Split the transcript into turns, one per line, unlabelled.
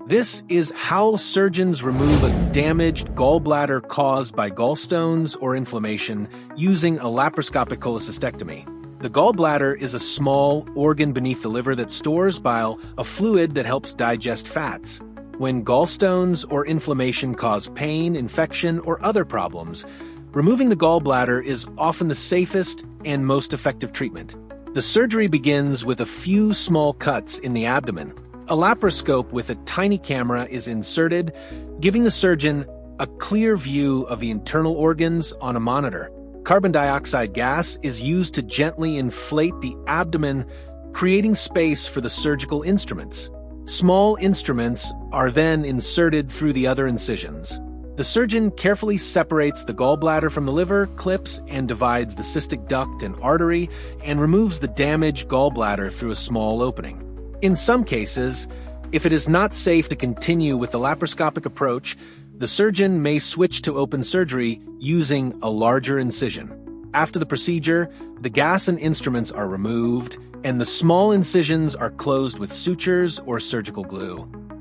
This is how surgeons remove a damaged gallbladder caused by gallstones or inflammation using a laparoscopic cholecystectomy. The gallbladder is a small organ beneath the liver that stores bile, a fluid that helps digest fats. When gallstones or inflammation cause pain, infection, or other problems, removing the gallbladder is often the safest and most effective treatment. The surgery begins with a few small cuts in the abdomen. A laparoscope with a tiny camera is inserted, giving the surgeon a clear view of the internal organs on a monitor. Carbon dioxide gas is used to gently inflate the abdomen, creating space for the surgical instruments. Small instruments are then inserted through the other incisions. The surgeon carefully separates the gallbladder from the liver, clips and divides the cystic duct and artery, and removes the damaged gallbladder through a small opening. In some cases, if it is not safe to continue with the laparoscopic approach, the surgeon may switch to open surgery using a larger incision. After the procedure, the gas and instruments are removed, and the small incisions are closed with sutures or surgical glue.